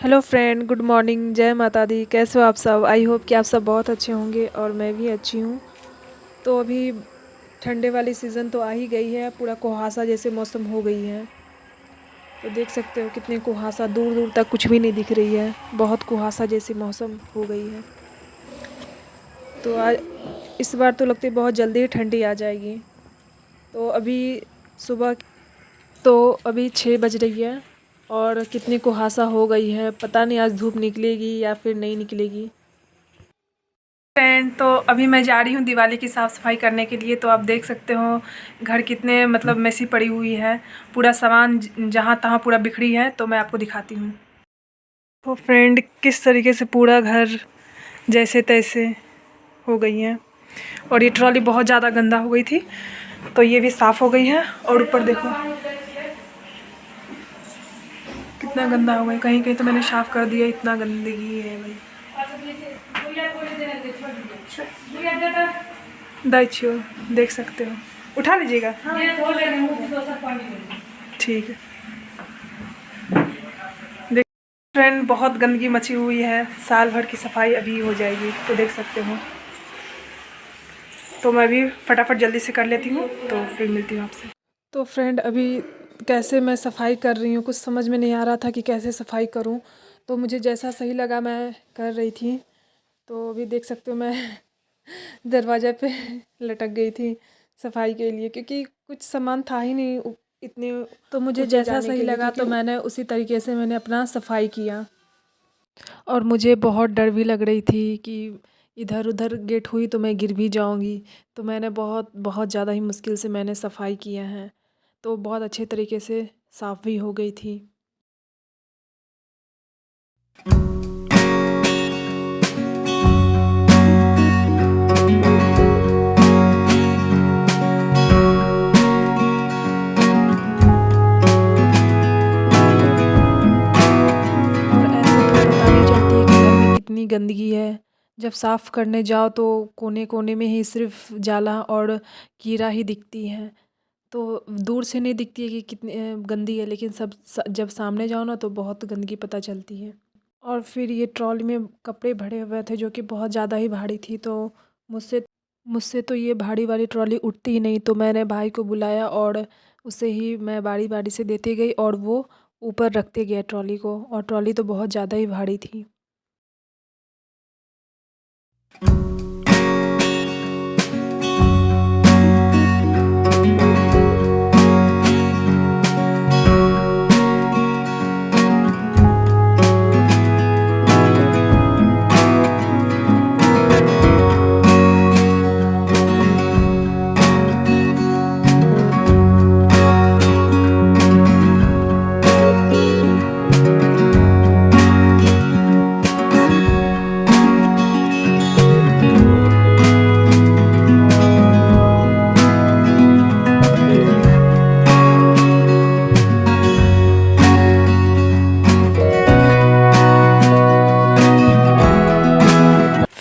Hello friend, good morning, जय माता दी। कैसे हो आप सब? आई होप कि आप सब बहुत अच्छे होंगे और मैं भी अच्छी हूँ। तो अभी ठंडे वाली सीज़न तो आ ही गई है, पूरा कुहासा जैसे मौसम हो गई है। तो देख सकते हो कितने कुहासा, दूर दूर तक कुछ भी नहीं दिख रही है। बहुत कुहासा जैसी मौसम हो गई है। तो आज इस बार तो लगती है बहुत जल्दी ही ठंडी आ जाएगी। तो अभी सुबह तो अभी 6 बज रही है और कितनी कुहासा हो गई है। पता नहीं आज धूप निकलेगी या फिर नहीं निकलेगी। फ्रेंड, तो अभी मैं जा रही हूँ दिवाली की साफ़ सफाई करने के लिए। तो आप देख सकते हो घर कितने मतलब मेसी पड़ी हुई है। पूरा सामान जहाँ तहाँ पूरा बिखरी है। तो मैं आपको दिखाती हूँ। तो फ्रेंड, किस तरीके से पूरा घर जैसे तैसे हो गई है। और ये ट्रॉली बहुत ज़्यादा गंदा हो गई थी, तो ये भी साफ़ हो गई है। और ऊपर देखो कितना गंदा हो गया। कहीं कहीं तो मैंने साफ़ कर दिया, इतना गंदगी है भाई। दाइचियो देख सकते हो, उठा लीजिएगा। ठीक है। देख फ्रेंड, बहुत गंदगी मची हुई है। साल भर की सफाई अभी हो जाएगी, तो देख सकते हो। तो मैं भी फटाफट जल्दी से कर लेती हूँ, तो फिर मिलती हूँ आपसे। तो फ्रेंड, अभी कैसे मैं सफाई कर रही हूँ, कुछ समझ में नहीं आ रहा था कि कैसे सफाई करूँ। तो मुझे जैसा सही लगा मैं कर रही थी। तो अभी देख सकते हो मैं दरवाजे पे लटक गई थी सफाई के लिए, क्योंकि कुछ सामान था ही नहीं इतने। तो मुझे जैसा सही लगा तो मैंने उसी तरीके से मैंने अपना सफाई किया। और मुझे बहुत डर भी लग रही थी कि इधर उधर गेट हुई तो मैं गिर भी जाऊंगी। तो मैंने बहुत बहुत ज़्यादा ही मुश्किल से मैंने सफाई किया है। तो बहुत अच्छे तरीके से साफ़ भी हो गई थी। और ऐसे तो पता नहीं चलती है कि घर में कितनी गंदगी है। जब साफ़ करने जाओ तो कोने कोने में ही सिर्फ जाला और कीड़ा ही दिखती है। तो दूर से नहीं दिखती है कि कितनी गंदी है, लेकिन जब सामने जाओ ना तो बहुत गंदगी पता चलती है। और फिर ये ट्रॉली में कपड़े भरे हुए थे जो कि बहुत ज़्यादा ही भारी थी। तो मुझसे मुझसे तो ये भारी वाली ट्रॉली उठती ही नहीं। तो मैंने भाई को बुलाया और उसे ही मैं बारी बारी से देती गई और वो ऊपर रखते गया ट्रॉली को। और ट्रॉली तो बहुत ज़्यादा ही भारी थी।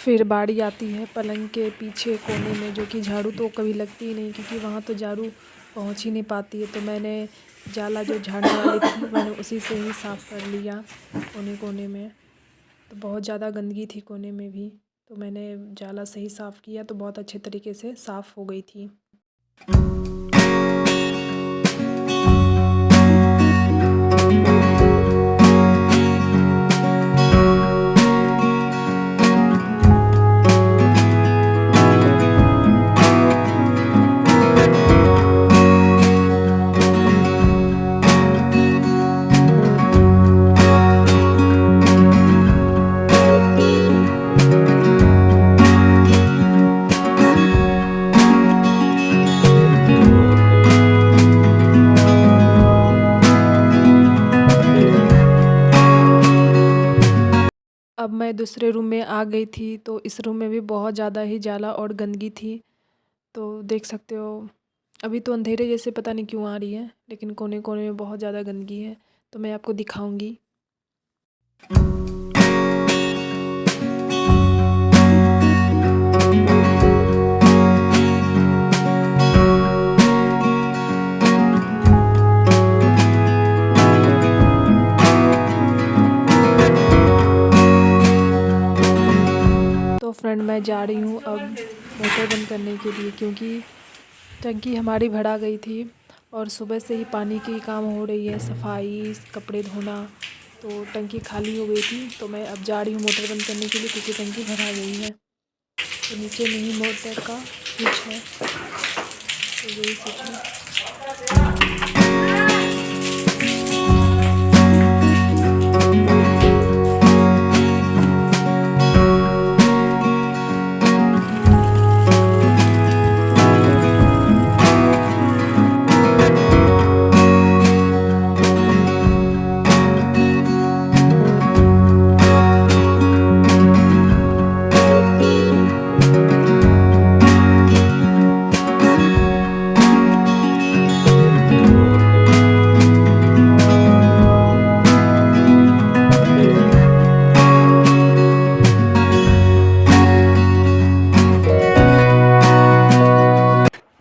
फिर बारी आती है पलंग के पीछे कोने में, जो कि झाड़ू तो कभी लगती ही नहीं, क्योंकि वहाँ तो झाड़ू पहुँच ही नहीं पाती है। तो मैंने जाला जो झाड़ने वाली थी मैंने उसी से ही साफ़ कर लिया कोने कोने में। तो बहुत ज़्यादा गंदगी थी कोने में भी। तो मैंने जाला से ही साफ़ किया तो बहुत अच्छे तरीके से साफ़ हो गई थी। अब मैं दूसरे रूम में आ गई थी। तो इस रूम में भी बहुत ज़्यादा ही जाला और गंदगी थी। तो देख सकते हो अभी तो अंधेरे जैसे पता नहीं क्यों आ रही है, लेकिन कोने कोने में बहुत ज़्यादा गंदगी है। तो मैं आपको दिखाऊंगी। मैं जा रही हूँ अब मोटर बंद करने के लिए, क्योंकि टंकी हमारी भरा गई थी और सुबह से ही पानी की काम हो रही है, सफाई, कपड़े धोना, तो टंकी खाली हो गई थी। तो मैं अब जा रही हूँ मोटर बंद करने के लिए, क्योंकि टंकी भरा गई है। तो नीचे में ही मोटर का स्विच है, तो यही स्विच है।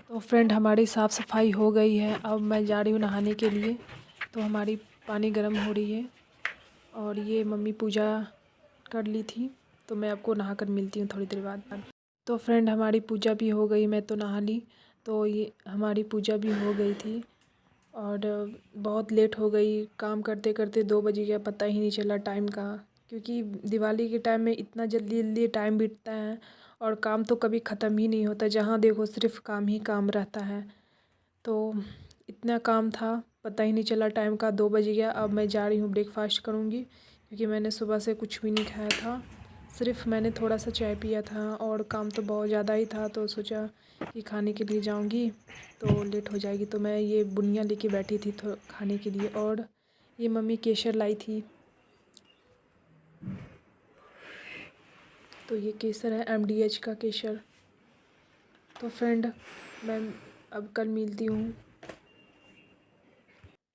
तो फ्रेंड, हमारी साफ़ सफाई हो गई है। अब मैं जा रही हूँ नहाने के लिए। तो हमारी पानी गर्म हो रही है और ये मम्मी पूजा कर ली थी, तो मैं आपको नहा कर मिलती हूँ थोड़ी देर बाद। तो फ्रेंड, हमारी पूजा भी हो गई, मैं तो नहा ली। तो ये हमारी पूजा भी हो गई थी और बहुत लेट हो गई। काम करते करते 2 बज गया, पता ही नहीं चला टाइम का, क्योंकि दिवाली के टाइम में इतना जल्दी जल्दी टाइम बीतता है और काम तो कभी ख़त्म ही नहीं होता। जहाँ देखो सिर्फ काम ही काम रहता है। तो इतना काम था, पता ही नहीं चला टाइम का, 2 बज गया। अब मैं जा रही हूँ ब्रेकफास्ट करूँगी, क्योंकि मैंने सुबह से कुछ भी नहीं खाया था। सिर्फ मैंने थोड़ा सा चाय पिया था और काम तो बहुत ज़्यादा ही था, तो सोचा कि खाने के लिए जाऊँगी तो लेट हो जाएगी। तो मैं ये बुनिया लेके बैठी थी तो खाने के लिए। और ये मम्मी केसर लाई थी, तो ये केसर है, MDH का केसर। तो फ्रेंड, मैं अब कल मिलती हूँ।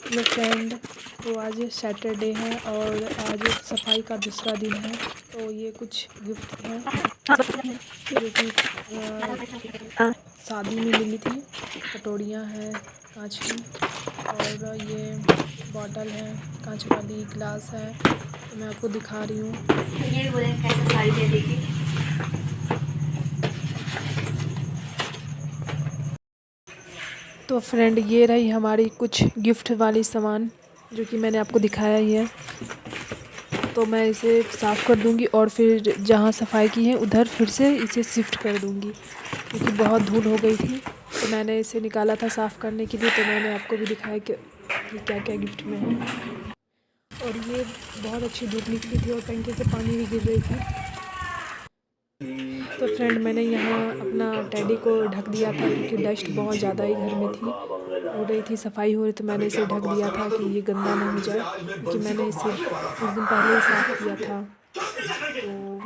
हेलो फ्रेंड, तो आज सैटरडे है और आज सफाई का दूसरा दिन है। तो ये कुछ गिफ्ट हैं जो कि शादी में मिली थी। कटोरियाँ हैं कांच की, और ये बॉटल है कांच वाली, ग्लास है। तो मैं आपको दिखा रही हूँ। ये बोले कैसे साड़ी दे देगी। तो फ्रेंड, ये रही हमारी कुछ गिफ्ट वाली सामान, जो कि मैंने आपको दिखाया ही है। तो मैं इसे साफ़ कर दूंगी और फिर जहाँ सफाई की है उधर फिर से इसे शिफ्ट कर दूंगी, क्योंकि बहुत धूल हो गई थी। तो मैंने इसे निकाला था साफ़ करने के लिए, तो मैंने आपको भी दिखाया कि क्या क्या गिफ्ट में है। और ये बहुत अच्छी धूप निकली थी और टंकी से पानी भी गिर रही थी। तो फ्रेंड, मैंने यहाँ अपना टेडी को ढक दिया था, क्योंकि डस्ट बहुत ज़्यादा ही घर में थी, हो रही थी, सफाई हो रही, तो मैंने इसे ढक दिया था कि ये गंदा ना हो जाए, क्योंकि मैंने इसे कुछ दिन पहले ही साफ़ किया था। तो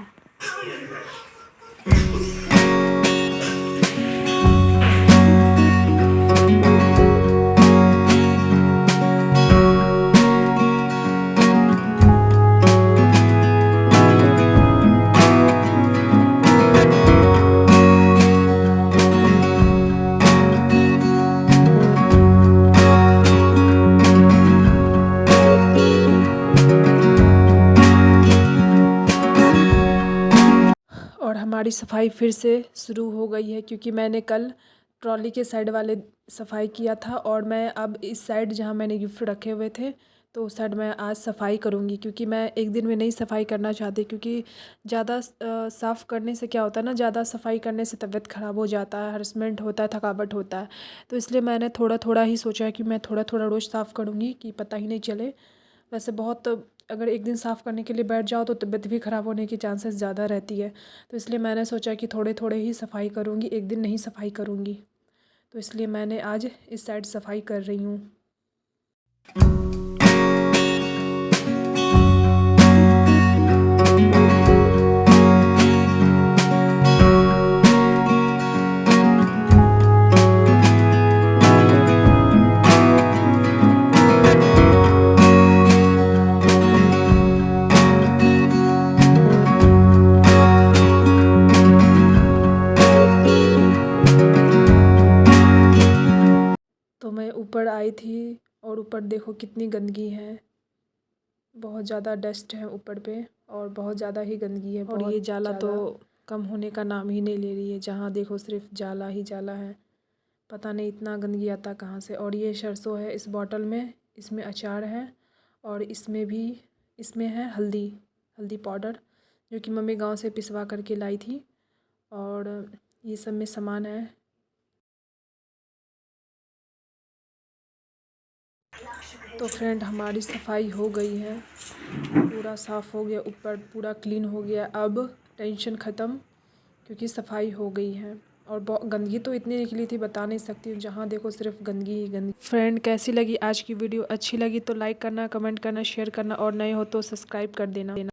और हमारी सफाई फिर से शुरू हो गई है, क्योंकि मैंने कल ट्रॉली के साइड वाले सफाई किया था और मैं अब इस साइड जहाँ मैंने गिफ्ट रखे हुए थे, तो उस साइड मैं आज सफाई करूँगी, क्योंकि मैं एक दिन में नहीं सफाई करना चाहती। क्योंकि ज़्यादा साफ़ करने से क्या होता है ना, ज़्यादा सफाई करने से तबीयत ख़राब हो जाता है, हरासमेंट होता है, थकावट होता है। तो इसलिए मैंने थोड़ा थोड़ा ही सोचा है कि मैं थोड़ा थोड़ा रोज़ साफ़ करूँगी, कि पता ही नहीं चले। वैसे बहुत, अगर एक दिन साफ़ करने के लिए बैठ जाओ तो तबीयत भी ख़राब होने की चांसेस ज़्यादा रहती है। तो इसलिए मैंने सोचा कि थोड़े थोड़े ही सफाई करूँगी, एक दिन नहीं सफाई करूँगी। तो इसलिए मैंने आज इस साइड सफाई कर रही हूँ। तो मैं ऊपर आई थी और ऊपर देखो कितनी गंदगी है, बहुत ज़्यादा डस्ट है ऊपर पे और बहुत ज़्यादा ही गंदगी है। और ये जाला तो कम होने का नाम ही नहीं ले रही है। जहाँ देखो सिर्फ जाला ही जाला है। पता नहीं इतना गंदगी आता कहाँ से। और ये सरसों है इस बॉटल में, इसमें अचार है और इसमें है हल्दी पाउडर, जो कि मम्मी गांव से पिसवा करके लाई थी। और ये सब में सामान है। तो फ्रेंड हमारी सफाई हो गई है, पूरा साफ़ हो गया, ऊपर पूरा क्लीन हो गया। अब टेंशन ख़त्म, क्योंकि सफाई हो गई है। और गंदगी तो इतनी निकली थी बता नहीं सकती हूँ, जहाँ देखो सिर्फ गंदगी ही गंदगी। फ्रेंड कैसी लगी आज की वीडियो? अच्छी लगी तो लाइक करना, कमेंट करना, शेयर करना और नए हो तो सब्सक्राइब कर देना।